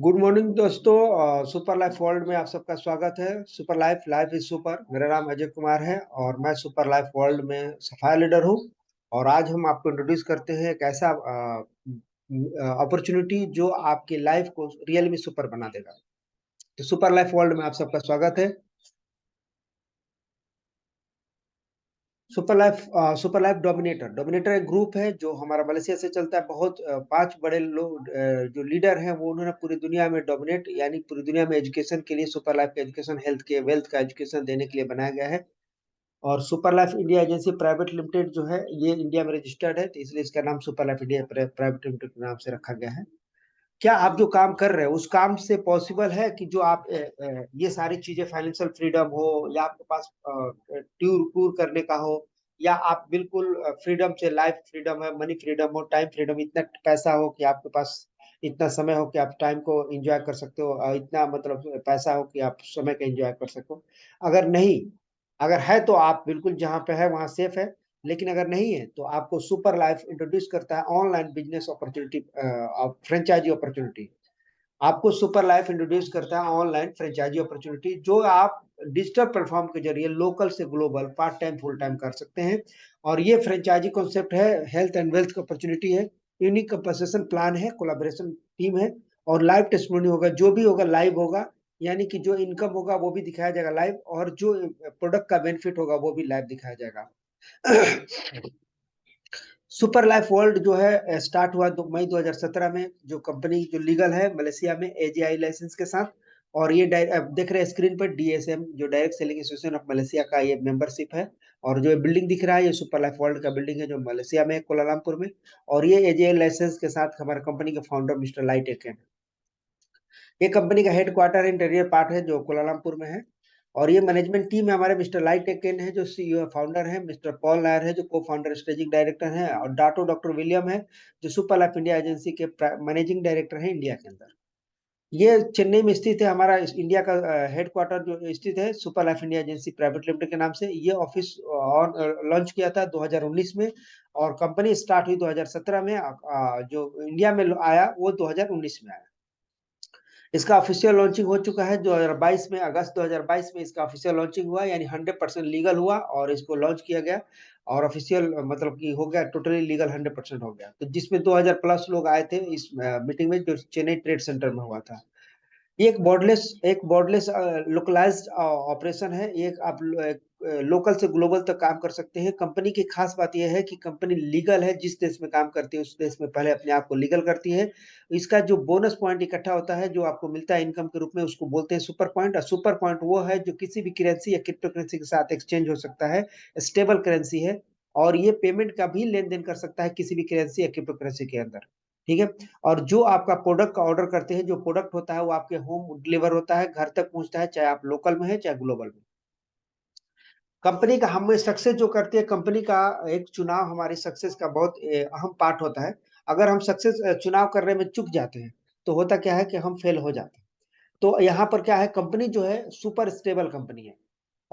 Good morning दोस्तों। Super life world में आप सबका स्वागत है। Super life, life is super. मेरा नाम अजय कुमार है और मैं सुपर लाइफ वर्ल्ड में सफाया लीडर हूँ। और आज हम आपको इंट्रोड्यूस करते हैं एक ऐसा अपॉर्चुनिटी जो आपकी लाइफ को रियल में सुपर बना देगा। तो सुपर लाइफ वर्ल्ड में आप सबका स्वागत है। सुपर लाइफ डोमिनेटर डोमिनेटर एक ग्रुप है जो हमारा मलेशिया से चलता है। बहुत पांच बड़े लोग जो लीडर हैं वो उन्होंने पूरी दुनिया में डोमिनेट यानी पूरी दुनिया में एजुकेशन के लिए सुपर लाइफ का एजुकेशन, हेल्थ के, वेल्थ का एजुकेशन देने के लिए बनाया गया है। और super life India agency private limited जो है ये इंडिया में रजिस्टर्ड है, तो इसलिए इसका नाम super life India private limited के नाम से रखा गया है। क्या आप जो काम कर रहे हैं उस काम से पॉसिबल है कि जो आप ये सारी चीजें, फाइनेंशियल फ्रीडम हो या आपके पास टूर टूर करने का हो, या आप बिल्कुल फ्रीडम से, लाइफ फ्रीडम है, मनी फ्रीडम हो, टाइम फ्रीडम, इतना पैसा हो कि आपके पास इतना समय हो कि आप टाइम को एंजॉय कर सकते हो, इतना मतलब पैसा हो कि आप समय का एंजॉय कर सको। अगर नहीं, अगर है तो आप बिल्कुल जहाँ पे है वहाँ सेफ है। लेकिन अगर नहीं है तो आपको सुपर लाइफ इंट्रोड्यूस करता है online business opportunity, franchise opportunity. आपको सुपर लाइफ इंट्रोड्यूस करता है ऑनलाइन फ्रेंचाइजी अपॉर्चुनिटी, जो आप डिजिटल प्लेटफॉर्म के जरिए लोकल से global, part time, full time कर सकते हैं। और ये फ्रेंचाइजी कॉन्सेप्ट है, हेल्थ एंड वेल्थ की अपॉर्चुनिटी है, यूनिक कंपनसेशन प्लान है, कोलैबोरेशन टीम है, और लाइव टेस्टिमोनी होगा। जो भी होगा लाइव होगा, यानी कि जो इनकम होगा वो भी दिखाया जाएगा लाइव, और जो प्रोडक्ट का बेनिफिट होगा वो भी लाइव दिखाया जाएगा। सुपर लाइफ वर्ल्ड जो है स्टार्ट हुआ मई 2017 में, जो कंपनी जो लीगल है मलेशिया में एजीआई लाइसेंस के साथ। और ये देख रहे हैं स्क्रीन पर, डीएसएम जो direct selling association of Malaysia का ये मेंबरशिप है। और जो बिल्डिंग दिख रहा है ये सुपर लाइफ वर्ल्ड का बिल्डिंग है जो मलेशिया में, कोलालमपुर में। और ये एजीआई लाइसेंस के साथ हमारे कंपनी के फाउंडर मिस्टर लाइटेक है। ये कंपनी का हेडक्वार्टर इंटीरियर पार्ट है जो कोलालमपुर में है। और ये मैनेजमेंट टीम है हमारे, मिस्टर लाइट टेकन है जो सीईओ फाउंडर है, मिस्टर पॉल नायर है जो को फाउंडर स्ट्रेटेजिक डायरेक्टर है, और डॉक्टर विलियम है जो सुपर लाइफ इंडिया एजेंसी के मैनेजिंग डायरेक्टर है इंडिया के अंदर। ये चेन्नई में स्थित है हमारा इंडिया का हेडक्वार्टर, जो स्थित है super life India agency private limited के नाम से। ये ऑफिस लॉन्च किया था 2019 में, और कंपनी स्टार्ट हुई 2017 में। जो इंडिया में आया वो 2019 में आया। इसका ऑफिशियल लॉन्चिंग हो चुका है 2022 में, अगस्त 2022 में इसका ऑफिशियल लॉन्चिंग हुआ, यानी 100% लीगल हुआ और इसको लॉन्च किया गया। और ऑफिशियल मतलब कि हो गया, टोटली लीगल 100% हो गया। तो जिसमें 2000 प्लस लोग आए थे इस मीटिंग में, जो चेन्नई ट्रेड सेंटर में हुआ था। ये एक बॉर्डलेस लोकलाइज्ड ऑपरेशन है। ये एक आप लोकल से ग्लोबल तक काम कर सकते हैं। कंपनी की खास बात यह है कि कंपनी लीगल है, जिस देश में काम करती है उस देश में पहले अपने आप को लीगल करती है। इसका जो बोनस पॉइंट इकट्ठा होता है, जो आपको मिलता है इनकम के रूप में, उसको बोलते हैं सुपर पॉइंट। और सुपर पॉइंट वो है जो किसी भी करेंसी या क्रिप्टो करेंसी के साथ एक्सचेंज हो सकता है, स्टेबल करेंसी है। और ये पेमेंट का भी लेन देन कर सकता है किसी भी करेंसी या क्रिप्टो करेंसी के अंदर। ठीक है। और जो आपका प्रोडक्ट का ऑर्डर करते हैं, जो प्रोडक्ट होता है वो आपके होम डिलीवर होता है, घर तक पहुंचता है, चाहे आप लोकल में है चाहे ग्लोबल में। कंपनी का हमें सक्सेस जो करती है, कंपनी का एक चुनाव हमारी सक्सेस का बहुत अहम पार्ट होता है। अगर हम सक्सेस चुनाव करने में चूक जाते हैं तो होता क्या है कि हम फेल हो जाते हैं। तो यहाँ पर क्या है, कंपनी जो है सुपर स्टेबल कंपनी है।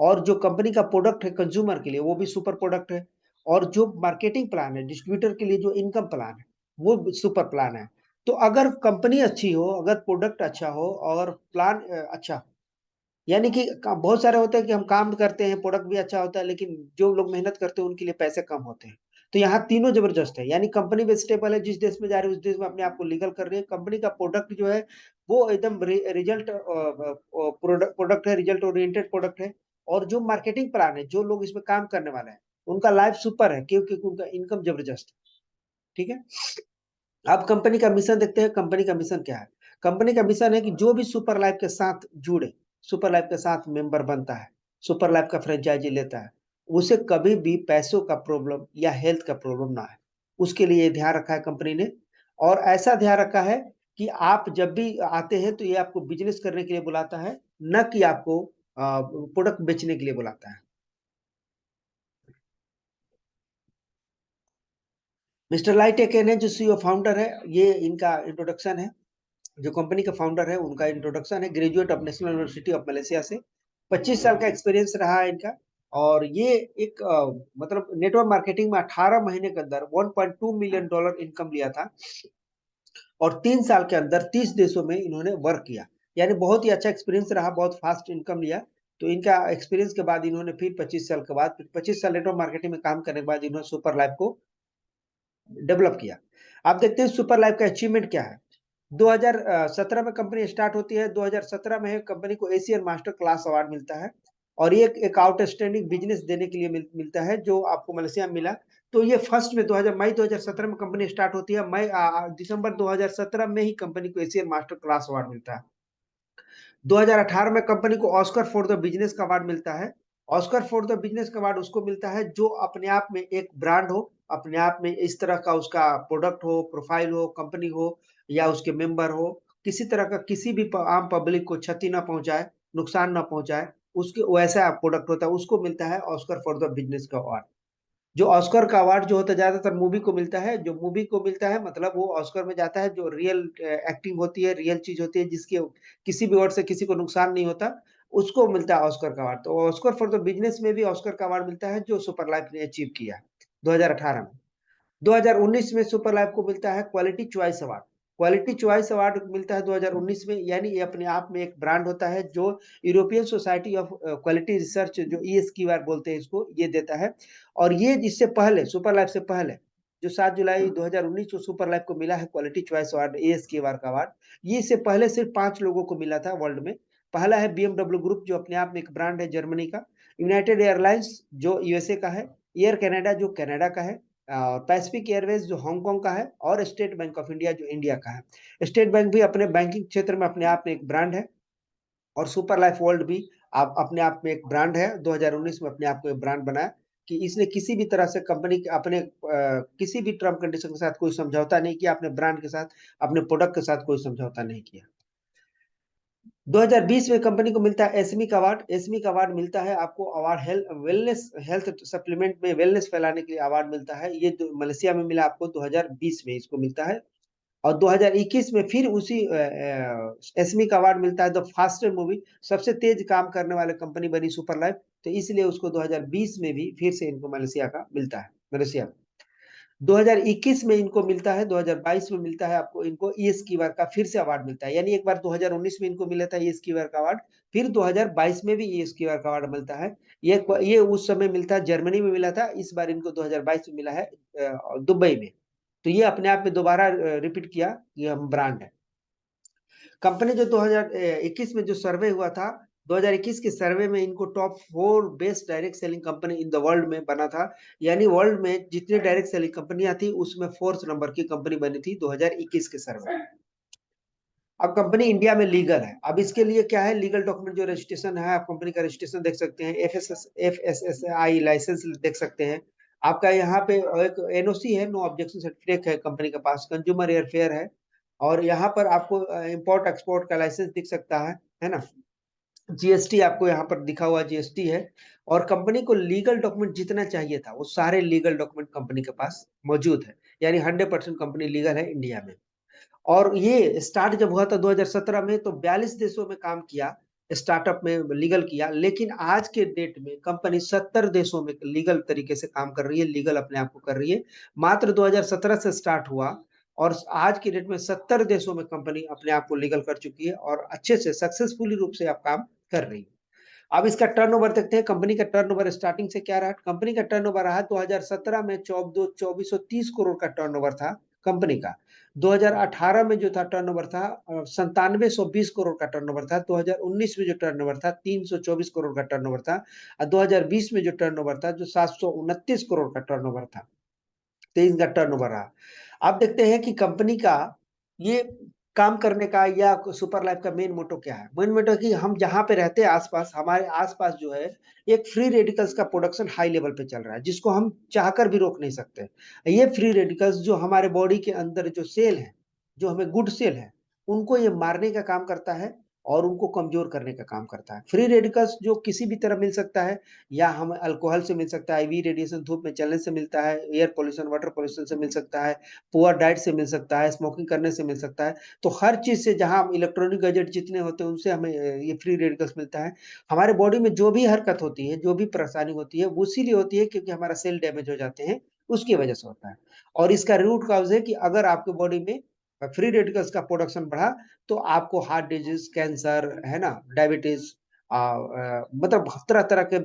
और जो कंपनी का प्रोडक्ट है कंज्यूमर के लिए वो भी सुपर प्रोडक्ट है। और जो मार्केटिंग प्लान है डिस्ट्रीब्यूटर के लिए, जो इनकम प्लान है वो सुपर प्लान है। तो अगर कंपनी अच्छी हो, अगर प्रोडक्ट अच्छा हो और प्लान अच्छा हो, यानी कि बहुत सारे होते हैं कि हम काम करते हैं, प्रोडक्ट भी अच्छा होता है, लेकिन जो लोग मेहनत करते हैं उनके लिए पैसे कम होते हैं। तो यहाँ तीनों जबरदस्त है, यानी कंपनी भी स्टेबल है, जिस देश में जा रही है उस देश में अपने आप को लीगल कर रही है। कंपनी का प्रोडक्ट जो है वो एकदम रिजल्ट प्रोडक्ट है, रिजल्ट ओरिएंटेड प्रोडक्ट है। और जो मार्केटिंग प्लान है, जो लोग इसमें काम करने वाले हैं उनका लाइफ सुपर है, क्योंकि उनका इनकम जबरदस्त है। ठीक है। अब कंपनी का मिशन देखते हैं, कंपनी का मिशन क्या है। कंपनी का मिशन है कि जो भी सुपर लाइफ के साथ जुड़े, सुपर लाइफ के साथ मेंबर बनता है, सुपर लाइफ का फ्रेंचाइजी लेता है, उसे कभी भी पैसों का प्रॉब्लम या हेल्थ का प्रॉब्लम ना है। उसके लिए ये ध्यान रखा है कंपनी ने। और ऐसा ध्यान रखा है कि आप जब भी आते हैं तो ये आपको बिजनेस करने के लिए बुलाता है, न कि आपको प्रोडक्ट बेचने के लिए बुलाता है। मिस्टर लाइटेकन है जो सीईओ फाउंडर है, ये इनका इंट्रोडक्शन है। जो कंपनी का फाउंडर है उनका इंट्रोडक्शन है, graduate of national university of Malaysia से, 25 साल का एक्सपीरियंस रहा है इनका। और ये एक मतलब नेटवर्क मार्केटिंग में 18 महीने के अंदर $1.2 मिलियन इनकम लिया था। और 3 साल के अंदर 30 देशों में इन्होंने वर्क किया। यानी बहुत ही अच्छा एक्सपीरियंस रहा, बहुत फास्ट इनकम लिया। तो इनका एक्सपीरियंस के बाद इन्होंने फिर 25 साल के बाद, फिर 25 साल नेटवर्क मार्केटिंग में काम करने के बाद इन्होंने सुपर लाइफ को डेवलप किया। आप देखते हैं सुपर लाइफ का अचीवमेंट क्या है। 2017 में कंपनी स्टार्ट होती है। 2017 में कंपनी को एशियन मास्टर क्लास अवार्ड मिलता है, और ये एक आउटस्टैंडिंग बिजनेस देने के लिए मिलता है, जो आपको मलेशिया में मिला। तो ये फर्स्ट में 2000 मई 2017 में कंपनी स्टार्ट होती है। दिसंबर 2017 में ही कंपनी को एशियन मास्टर क्लास अवार्ड मिलता है। 2018 में कंपनी को ऑस्कर फॉर द बिजनेस का अवार्ड मिलता है। ऑस्कर फॉर द बिजनेस का अवार्ड उसको मिलता है जो अपने आप में एक ब्रांड हो, अपने आप में इस तरह का उसका प्रोडक्ट हो, प्रोफाइल हो, कंपनी हो, या उसके मेंबर हो, किसी तरह का किसी भी आम पब्लिक को क्षति ना पहुंचाए, नुकसान ना पहुंचाए, उसके वैसा प्रोडक्ट होता है, उसको मिलता है ऑस्कर फॉर द बिजनेस का अवार्ड। जो ऑस्कर का अवार्ड जो होता है ज्यादातर मूवी को मिलता है। जो मूवी को मिलता है मतलब वो ऑस्कर में जाता है, जो रियल एक्टिंग होती है, रियल चीज होती है, जिसके किसी भी वर्ड से किसी को नुकसान नहीं होता, उसको मिलता है ऑस्कर का अवार्ड। तो ऑस्कर फॉर द बिजनेस में भी ऑस्कर का अवार्ड मिलता है, जो सुपर लाइफ ने अचीव किया 2018 में। 2019 में सुपर लाइफ को मिलता है quality choice award. Quality choice award मिलता है 2019 में, यानी ये अपने आप में एक ब्रांड होता है, जो European society of quality research, जो ESQR बोलते हैं इसको, ये देता है। और ये इससे पहले, सुपर लाइफ से पहले, जो 7 जुलाई 2019 को सुपर लाइफ को मिला है क्वालिटी चॉइस अवार्ड, ASQR का अवार्ड, ये इससे पहले सिर्फ 5 लोगों को मिला था वर्ल्ड में। पहला है BMW ग्रुप, जो अपने आप में एक ब्रांड है जर्मनी का। यूनाइटेड एयरलाइंस, जो USA का है। एयर कनाडा, जो कनाडा का है। पैसिफिक एयरवेज, जो हांगकांग का है। और स्टेट बैंक ऑफ इंडिया, जो इंडिया का है। स्टेट बैंक भी अपने बैंकिंग क्षेत्र में अपने आप में एक ब्रांड है। और सुपर लाइफ वर्ल्ड भी आप अपने आप में एक ब्रांड है। 2019 में अपने आप को एक ब्रांड बनाया, कि इसने किसी भी तरह से कंपनी के अपने किसी भी टर्म कंडीशन के साथ कोई समझौता नहीं किया, अपने ब्रांड के साथ, अपने प्रोडक्ट के साथ कोई समझौता नहीं किया। 2020 में कंपनी को मिलता है एसमी का अवार्ड। एसमी का अवार्ड मिलता है आपको, अवार्ड हेल्थ सप्लीमेंट में वेलनेस फैलाने के लिए अवार्ड मिलता है। ये मलेशिया में मिला आपको 2020 में इसको मिलता है। और 2021 में फिर उसी एसमी का अवार्ड मिलता है, द फास्टर मूवी, सबसे तेज काम करने वाले कंपनी बनी सुपर लाइफ। तो इसलिए उसको 2020 में भी फिर से इनको मलेशिया का मिलता है, मलेशिया में। 2021 में इनको मिलता है, 2022 में मिलता है आपको, इनको ESQR का फिर से अवार्ड मिलता है। यानी एक बार 2019 में इनको मिला था ESQR का अवार्ड, फिर 2022 में भी ESQR का अवार्ड मिलता है। ये उस समय मिलता है, जर्मनी में मिला था, इस बार इनको 2022 में मिला है दुबई में। तो ये अपने आप में दोबारा रिपीट किया कि हम ब्रांड है। कंपनी जो 2021 में जो सर्वे हुआ था, 2021 के सर्वे में इनको top 4 best direct selling company in the world में बना था। यानी वर्ल्ड में जितनी डायरेक्ट सेलिंग कंपनियां थी, उसमें 4th नंबर की कंपनी बनी थी 2021 के सर्वे में। अब कंपनी इंडिया में लीगल है। अब इसके लिए क्या है, लीगल डॉक्यूमेंट जो रजिस्ट्रेशन है, आप कंपनी का रजिस्ट्रेशन देख सकते हैं, FSSAI लाइसेंस देख सकते हैं। आपका यहाँ पे एक NOC है, नो ऑब्जेक्शन सर्टिफिकेट है कंपनी के पास, कंज्यूमर एयरफेयर है। और यहाँ पर आपको इम्पोर्ट एक्सपोर्ट का लाइसेंस दिख सकता है ना। GST आपको यहाँ पर दिखा हुआ GST है। और कंपनी को लीगल डॉक्यूमेंट जितना चाहिए था, वो सारे लीगल डॉक्यूमेंट कंपनी के पास मौजूद है। यानी 100% कंपनी लीगल है इंडिया में। और ये स्टार्ट जब हुआ था 2017 में, तो 42 देशों में काम किया, स्टार्टअप में लीगल किया। लेकिन आज के डेट में कंपनी 70 देशों में लीगल तरीके से काम कर रही है, लीगल अपने आप को कर रही है। मात्र 2017 से स्टार्ट हुआ, और आज की डेट में 70 देशों में कंपनी अपने आप को लीगल कर चुकी है, और अच्छे से सक्सेसफुली रूप से आप काम कर रही है। अब इसका टर्नओवर देखते हैं, कंपनी का टर्नओवर स्टार्टिंग से क्या रहा। कंपनी का टर्नओवर रहा 2017 में 2430 करोड़ का टर्नओवर था कंपनी का। 2018 में जो था टर्नओवर था 9720 करोड़ का टर्नओवर था। 2019 में जो टर्नओवर था 324 करोड़ का टर्नओवर था। और 2020 में जो टर्नओवर था, जो 729 करोड़ का टर्नओवर था। तो इनका टर्नओवर रहा। आप देखते हैं कि कंपनी का ये काम करने का या सुपर लाइफ का मेन मोटो क्या है। मेन मोटो कि हम जहां पे रहते हैं आसपास, हमारे आसपास जो है एक फ्री रेडिकल्स का प्रोडक्शन हाई लेवल पे चल रहा है, जिसको हम चाहकर भी रोक नहीं सकते। ये फ्री रेडिकल्स जो हमारे बॉडी के अंदर जो सेल है, जो हमें गुड सेल है, उनको ये मारने का काम करता है, और उनको कमजोर करने का काम करता है। फ्री रेडिकल्स जो किसी भी तरह मिल सकता है, या हमें अल्कोहल से मिल सकता है, IV रेडिएशन धूप में चलने से मिलता है, एयर पोल्यूशन वाटर पोल्यूशन से मिल सकता है, पुअर डाइट से मिल सकता है, स्मोकिंग करने से मिल सकता है। तो हर चीज से, जहां हम इलेक्ट्रॉनिक गैजेट जितने होते हैं, उनसे हमें ये फ्री रेडिकल्स मिलता है। हमारे बॉडी में जो भी हरकत होती है, जो भी परेशानी होती है, वो इसीलिए होती है क्योंकि हमारा सेल डैमेज हो जाते हैं, उसकी वजह से होता है। और इसका रूट कॉज है कि अगर आपके बॉडी में फ्री रेडिकल्स का प्रोडक्शन बढ़ा तो आपको हार्ट डिजीज, कैंसर, है ना, डायबिटीज, मतलब तरह तरह के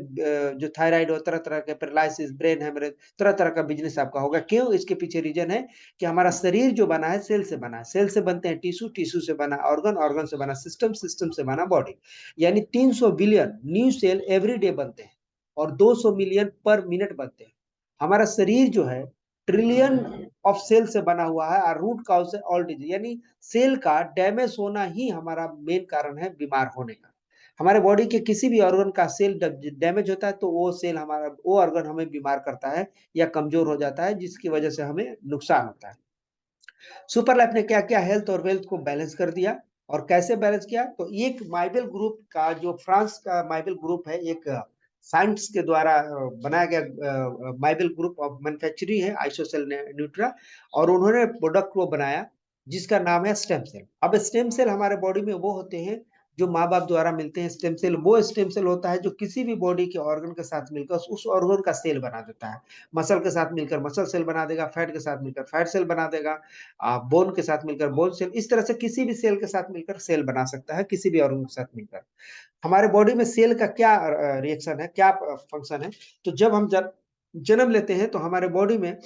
जो थायराइड हो, तरह तरह के पैरालिसिस, ब्रेन हेमरेज, तरह तरह का बिजनेस आपका होगा। क्यों? इसके पीछे रीजन है कि हमारा शरीर जो बना है सेल से बना है, सेल से बनते हैं टिश्यू, टिश्यू से बना ऑर्गन, ऑर्गन से बना सिस्टम, सिस्टम से बना बॉडी। यानी 300 billion new cell every day बनते हैं और 200 मिलियन पर मिनट बनते हैं। हमारा शरीर जो है ट्रिलियन ऑफ सेल से बना हुआ है और रूट काउज से ऑल डिजीज, यानी सेल का डैमेज होना ही हमारा मेन कारण है बीमार होने का। हमारे बॉडी के किसी भी ऑर्गन का सेल डैमेज होता है तो वो सेल हमारा, वो ऑर्गन हमें बीमार करता है या कमजोर हो जाता है, जिसकी वजह से हमें नुकसान होता है। सुपर लाइफ ने क्या किया, हेल्थ और वेल्थ को बैलेंस कर दिया। और कैसे बैलेंस किया? तो एक माइबेल ग्रुप का, जो फ्रांस का माइबेल ग्रुप है, एक साइंस के द्वारा बनाया गया माइबेल ग्रुप ऑफ मैन्युफैक्चरिंग है, आइसोसेल न्यूट्रा, और उन्होंने प्रोडक्ट को बनाया जिसका नाम है स्टेम सेल। अब स्टेम सेल हमारे बॉडी में वो होते हैं जो माँ बाप द्वारा मिलते हैं। स्टेम सेल वो स्टेम सेल होता है जो किसी भी बॉडी के ऑर्गन के साथ मिलकर उस ऑर्गन का सेल बना देता है। मसल के साथ मिलकर मसल सेल बना देगा, फैट के साथ मिलकर फैट सेल बना देगा, बोन के साथ मिलकर बोन सेल, इस तरह से किसी भी सेल के साथ मिलकर सेल बना सकता है, किसी भी ऑर्गन के साथ मिलकर। हमारे बॉडी में सेल का क्या रिएक्शन है, क्या फंक्शन है? तो जब हम जन्म लेते हैं तो हमारे बॉडी में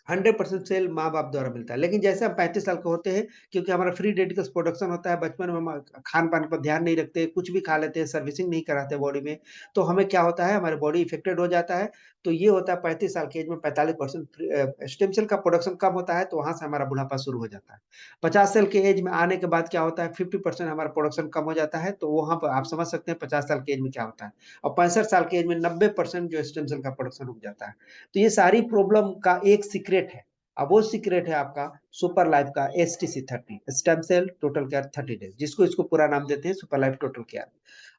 100% सेल माँ बाप द्वारा मिलता है। लेकिन जैसे हम 35 साल के होते हैं, क्योंकि हमारा फ्री रेडिकल्स प्रोडक्शन होता है, बचपन में हम खान पान पर ध्यान नहीं रखते, कुछ भी खा लेते हैं, सर्विसिंग नहीं कराते बॉडी में, तो हमें क्या होता है, हमारे बॉडी इफेक्टेड हो जाता है। तो ये होता है 35 साल की एज में 45% स्टेम सेल का प्रोडक्शन कम होता है, तो वहां से हमारा बुढ़ापा शुरू हो जाता है। 50 साल के एज में आने के बाद क्या होता है, 50% हमारा प्रोडक्शन कम हो जाता है। तो वहां पर आप समझ सकते हैं 50 साल की एज में क्या होता है। और 65 साल की एज में 90% जो स्टेम सेल का प्रोडक्शन रुक जाता है। तो ये सारी प्रॉब्लम का एक सीक्रेट है। अब वो सीक्रेट है आपका सुपर लाइफ का STC30, stem cell total care 30 days, जिसको इसको पूरा नाम देते हैं सुपर लाइफ टोटल केयर।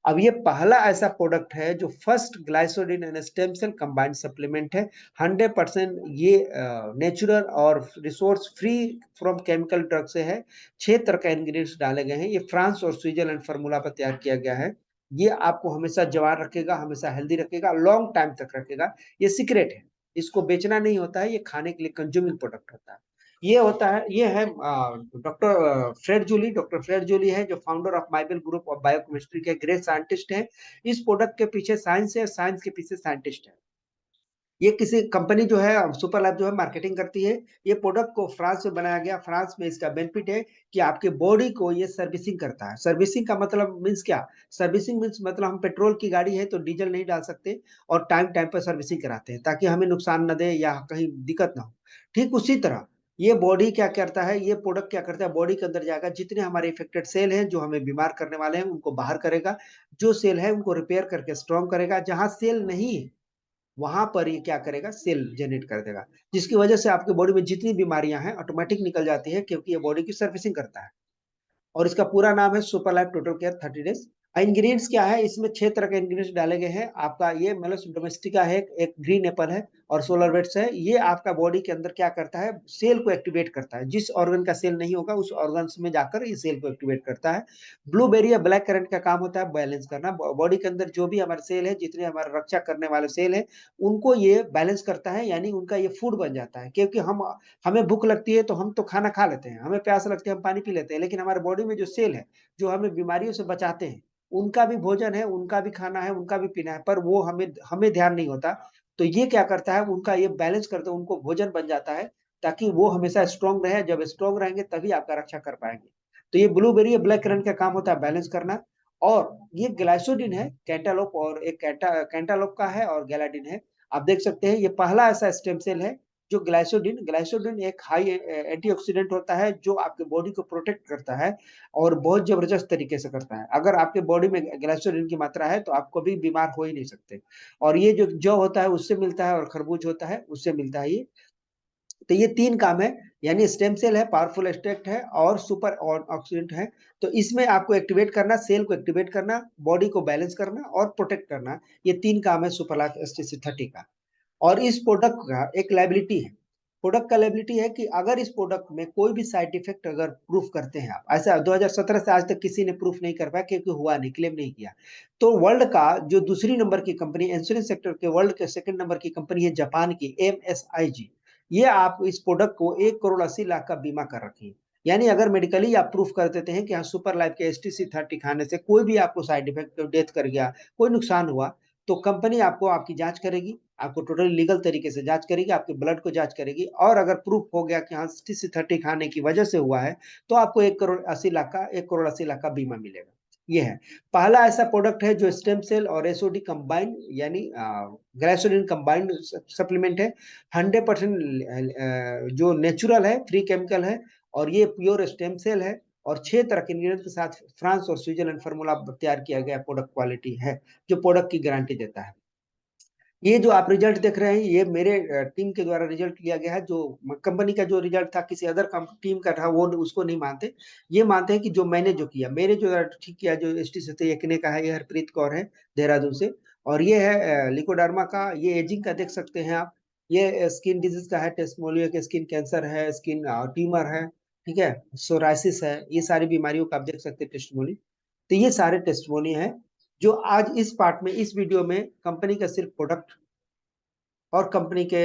अब ये पहला ऐसा प्रोडक्ट है जो first Glisodin and stem cell combined supplement है। 100% ये नेचुरल और resource free from chemical drug से है। 6 तरह के इंग्रेडिएंट्स डाले गए हैं। ये फ्रांस और स्विट्जरलैंड फार्मूला पर तैयार किया गया है। ये आपको हमेशा जवान रखेगा, हमेशा हेल्दी रखेगा, लॉन्ग टाइम तक रखेगा। ये सीक्रेट है, इसको बेचना नहीं होता है, ये खाने के लिए कंज्यूमिंग प्रोडक्ट होता है। ये होता है, ये है डॉक्टर फ्रेड जूली है जो founder of Mibelle group of biochemistry के ग्रेट साइंटिस्ट हैं। इस प्रोडक्ट के पीछे साइंस है, साइंस के पीछे साइंटिस्ट है। ये किसी कंपनी जो है सुपर लाइफ जो है मार्केटिंग करती है। ये प्रोडक्ट को फ्रांस में बनाया गया। फ्रांस में इसका बेनिफिट है कि आपके बॉडी को ये सर्विसिंग करता है। सर्विसिंग का मतलब मीन्स क्या? सर्विसिंग मीन्स मतलब हम पेट्रोल की गाड़ी है तो डीजल नहीं डाल सकते और टाइम टाइम पर सर्विसिंग कराते हैं ताकि हमें नुकसान न दे या कहीं दिक्कत ना हो। ठीक उसी तरह ये बॉडी क्या करता है, ये प्रोडक्ट क्या करता है, बॉडी के अंदर जाकर जितने हमारे इफेक्टेड सेल हैं जो हमें बीमार करने वाले हैं उनको बाहर करेगा। जो सेल है उनको रिपेयर करके स्ट्रॉन्ग करेगा। जहां सेल नहीं है वहां पर ये क्या करेगा, सेल जनरेट कर देगा, जिसकी वजह से आपकी बॉडी में जितनी बीमारियां हैं ऑटोमेटिक निकल जाती है, क्योंकि ये बॉडी की सर्विसिंग करता है। और इसका पूरा नाम है super life total care 30 days. Ingredients क्या है, इसमें 6 तरह के इंग्रेडिएंट्स डाले गए हैं। आपका ये मेलस डोमेस्टिका है, एक ग्रीन एप्पल है और सोलर वेट्स है। ये आपका बॉडी के अंदर क्या करता है, सेल को एक्टिवेट करता है। जिस ऑर्गन का सेल नहीं होगा उस ऑर्गन में जाकर ये सेल को एक्टिवेट करता है। ब्लूबेरी या ब्लैक करंट का काम होता है बैलेंस करना। बॉडी के अंदर जो भी हमारे सेल है, जितने हमारे रक्षा करने वाले सेल है, उनको ये बैलेंस करता है, यानी उनका ये फूड बन जाता है। क्योंकि हमें भूख लगती है तो हम तो खाना खा लेते हैं, हमें प्यास लगती है हम पानी पी लेते हैं, लेकिन हमारे बॉडी में जो सेल है जो हमें बीमारियों से बचाते हैं, उनका भी भोजन है, उनका भी खाना है, उनका भी पीना है, पर वो हमें हमें ध्यान नहीं होता। तो ये क्या करता है, उनका ये बैलेंस करता है, उनको भोजन बन जाता है ताकि वो हमेशा स्ट्रांग रहे। जब स्ट्रांग रहेंगे तभी आपका रक्षा कर पाएंगे। तो ये ब्लूबेरी ब्लैक करंट का काम होता है बैलेंस करना। और ये ग्लाइसोडिन है, कैंटालोप, और एक कैंटालोप का है और गैलाडिन है। आप देख सकते हैं ये पहला ऐसा स्टेम सेल है जो ग्लाइसोडिन, ग्लाइसोडिन एक हाई एंटीऑक्सीडेंट होता है जो आपके बॉडी को प्रोटेक्ट करता है और बहुत जबरदस्त तरीके से करता है। अगर आपके बॉडी में ग्लाइसोडिन की मात्रा है तो आप कभी बीमार हो ही नहीं सकते। और ये जो जौ होता है उससे मिलता है और खरबूज होता है उससे मिलता है ये। तो ये 3 काम है, यानी स्टेम सेल है, पावरफुल एक्सट्रैक्ट है और सुपर ऑक्सीडेंट है। तो इसमें आपको एक्टिवेट करना, सेल को एक्टिवेट करना, बॉडी को बैलेंस करना और प्रोटेक्ट करना, ये 3 काम है सुपर लाइफ STC30 का। और इस प्रोडक्ट का एक लाइबिलिटी है। प्रोडक्ट का लाइबिलिटी है कि अगर इस प्रोडक्ट में कोई भी साइड इफेक्ट अगर प्रूफ करते हैं आप, ऐसा 2017 से आज तक किसी ने प्रूफ नहीं कर पाया क्योंकि हुआ नहीं, क्लेम नहीं किया। तो वर्ल्ड का जो दूसरी नंबर की कंपनी इंश्योरेंस सेक्टर के, वर्ल्ड के सेकंड नंबर की कंपनी है जापान की MSIG, ये आप इस प्रोडक्ट को 1,80,00,000 का बीमा कर रखी है। यानी अगर मेडिकली आप प्रूफ कर देते हैं कि हाँ सुपर लाइफ के STC30 खाने से कोई भी आपको साइड इफेक्ट, डेथ कर गया, कोई नुकसान हुआ, तो कंपनी आपको आपकी जांच करेगी, आपको टोटली लीगल तरीके से जांच करेगी, आपके ब्लड को जांच करेगी, और अगर प्रूफ हो गया कि हाँ STC30 खाने की वजह से हुआ है, तो आपको 1 करोड़ 80 लाख का बीमा मिलेगा। ये है पहला ऐसा प्रोडक्ट है जो स्टेम सेल और एसओडी कंबाइंड, यानी ग्लाइसोलिन कंबाइंड सप्लीमेंट है। 100% जो नेचुरल है, फ्री केमिकल है, और ये प्योर स्टेम सेल है, और 6 तरह के इंग्रेडिएंट के साथ फ्रांस और स्विट्जरलैंड फार्मूला तैयार किया गया प्रोडक्ट क्वालिटी है, जो प्रोडक्ट की गारंटी देता है। ये जो आप रिजल्ट देख रहे हैं, ये मेरे टीम के द्वारा रिजल्ट लिया गया है। जो कंपनी का जो रिजल्ट था किसी अदर टीम का था, वो उसको नहीं मानते। ये मानते हैं कि जो मैंने जो किया, मेरे जो ठीक किया, जो ST एकने का है, ये हरप्रीत कौर है देहरादून से, और ये है लिकोडर्मा का, ये एजिंग का देख सकते हैं आप। ये स्किन डिजीज का है, टेस्टमोनियो के स्किन कैंसर है, स्किन ट्यूमर है, ठीक है, सोराइसिस है, ये सारी बीमारियों का आप देख सकते हैं टेस्टमोनी। तो ये सारे टेस्टमोनी है जो आज इस पार्ट में, इस वीडियो में कंपनी का सिर्फ प्रोडक्ट और कंपनी के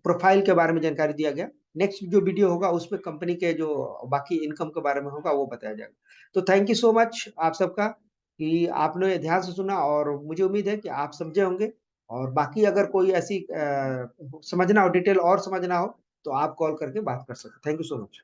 प्रोफाइल के बारे में जानकारी दिया गया। नेक्स्ट जो वीडियो होगा उसमें कंपनी के जो बाकी इनकम के बारे में होगा वो बताया जाएगा। तो थैंक यू सो मच आप सबका कि आपने ध्यान से सुना, और मुझे उम्मीद है कि आप समझे होंगे। और बाकी अगर कोई ऐसी समझना हो, डिटेल और समझना हो, तो आप कॉल करके बात कर सकते हैं। Thank you so much.